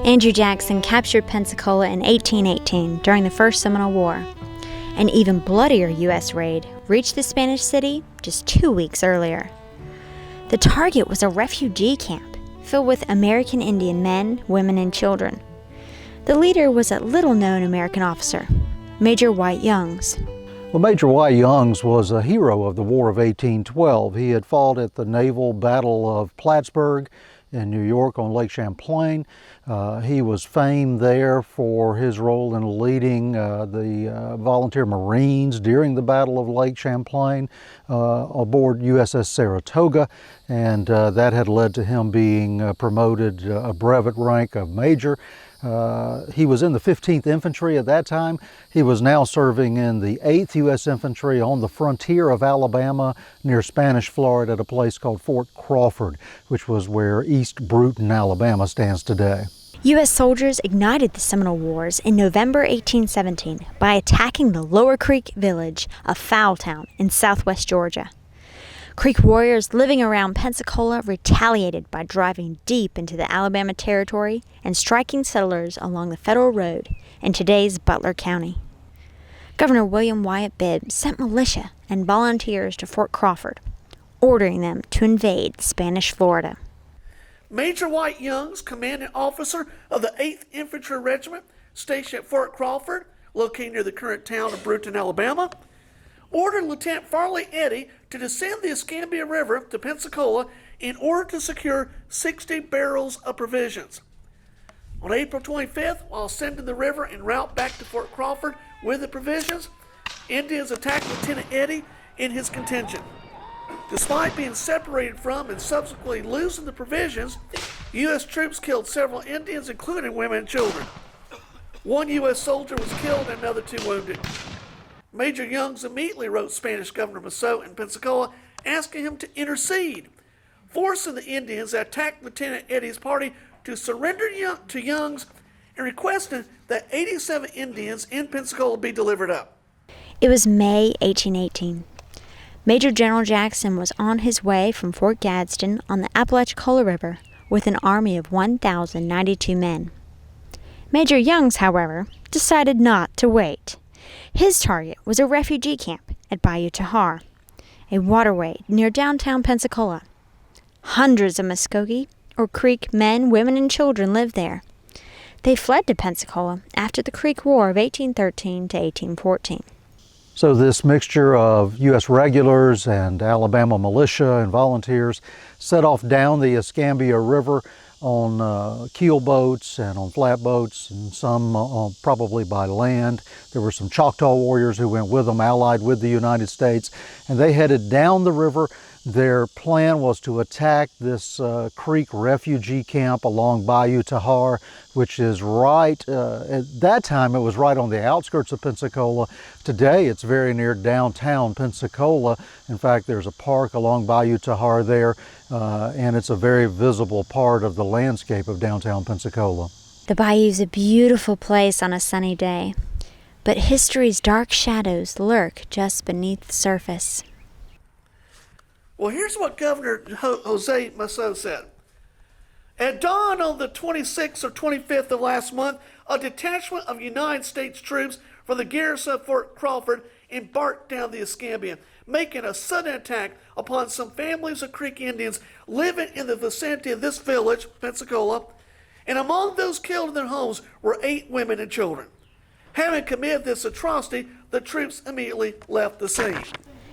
Andrew Jackson captured Pensacola in 1818 during the First Seminole War. An even bloodier U.S. raid reached the Spanish city just 2 weeks earlier. The target was a refugee camp filled with American Indian men, women, and children. The leader was a little-known American officer, Major White Youngs. Well, Major White Youngs was a hero of the War of 1812. He had fought at the naval battle of Plattsburgh in New York on Lake Champlain. He was famed there for his role in leading the volunteer Marines during the Battle of Lake Champlain aboard USS Saratoga, and that had led to him being promoted a brevet rank of major. He was in the 15th Infantry at that time. He was now serving in the 8th U.S. Infantry on the frontier of Alabama near Spanish Florida at a place called Fort Crawford, which was where East Bruton, Alabama stands today. U.S. soldiers ignited the Seminole Wars in November 1817 by attacking the Lower Creek village of Foultown in southwest Georgia. Creek warriors living around Pensacola retaliated by driving deep into the Alabama territory and striking settlers along the federal road in today's Butler County. Governor William Wyatt Bibb sent militia and volunteers to Fort Crawford, ordering them to invade Spanish Florida. Major White Youngs, commanding officer of the 8th Infantry Regiment, stationed at Fort Crawford, located near the current town of Bruton, Alabama, ordered Lieutenant Farley Eddy to descend the Escambia River to Pensacola in order to secure 60 barrels of provisions. On April 25th, while ascending the river en route back to Fort Crawford with the provisions, Indians attacked Lieutenant Eddy and his contingent. Despite being separated from and subsequently losing the provisions, U.S. troops killed several Indians, including women and children. One U.S. soldier was killed and another 2 wounded. Major Youngs immediately wrote Spanish Governor Masseau in Pensacola asking him to intercede, forcing the Indians that attacked Lieutenant Eddy's party to surrender to Youngs and requesting that 87 Indians in Pensacola be delivered up. It was May 1818. Major General Jackson was on his way from Fort Gadsden on the Apalachicola River with an army of 1,092 men. Major Youngs, however, decided not to wait. His target was a refugee camp at Bayou Texar, a waterway near downtown Pensacola. Hundreds of Muscogee or Creek men, women, and children lived there. They fled to Pensacola after the Creek War of 1813 to 1814. So this mixture of U.S. regulars and Alabama militia and volunteers set off down the Escambia River on keel boats and on flatboats, and some probably by land. There were some Choctaw warriors who went with them, allied with the United States, and they headed down the river. Their plan was to attack this creek refugee camp along Bayou Texar, which is right, at that time it was right on the outskirts of Pensacola. Today it's very near downtown Pensacola. In fact, there's a park along Bayou Texar there, and it's a very visible part of the landscape of downtown Pensacola. The bayou's a beautiful place on a sunny day, but history's dark shadows lurk just beneath the surface. Well, here's what Governor Jose Masseau said. At dawn on the 26th or 25th of last month, a detachment of United States troops from the garrison of Fort Crawford embarked down the Escambia, making a sudden attack upon some families of Creek Indians living in the vicinity of this village, Pensacola, and among those killed in their homes were 8 women and children. Having committed this atrocity, the troops immediately left the scene.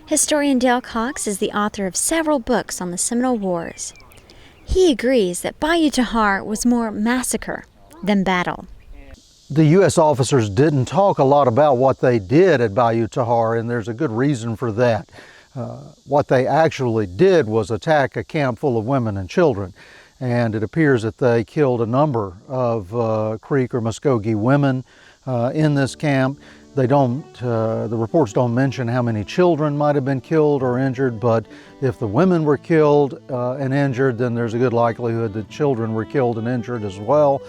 Historian Dale Cox is the author of several books on the Seminole Wars. He agrees that Bayou Texar was more massacre than battle. The U.S. officers didn't talk a lot about what they did at Bayou Texar, and there's a good reason for that. What they actually did was attack a camp full of women and children, and it appears that they killed a number of Creek or Muscogee women in this camp. The reports don't mention how many children might have been killed or injured, but if the women were killed and injured, then there's a good likelihood that children were killed and injured as well.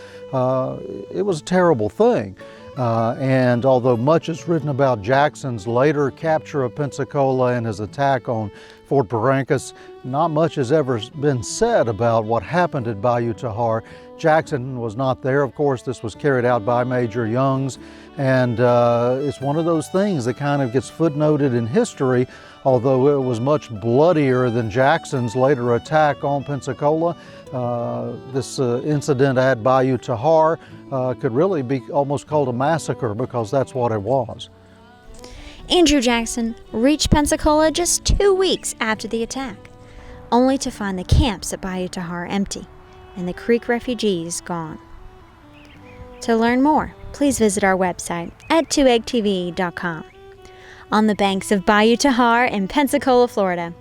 It was a terrible thing. And although much is written about Jackson's later capture of Pensacola and his attack on Fort Barrancas, not much has ever been said about what happened at Bayou Texar. Jackson was not there, of course. This was carried out by Major Youngs, and it's one of those things that kind of gets footnoted in history, although it was much bloodier than Jackson's later attack on Pensacola. This incident at Bayou Texar could really be almost called a massacre, because that's what it was. Andrew Jackson reached Pensacola just 2 weeks after the attack, only to find the camps at Bayou Texar empty and the Creek refugees gone. To learn more, please visit our website at 2egtv.com. On the banks of Bayou Texar in Pensacola, Florida,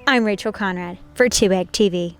I'm Rachel Conrad for 2EG TV.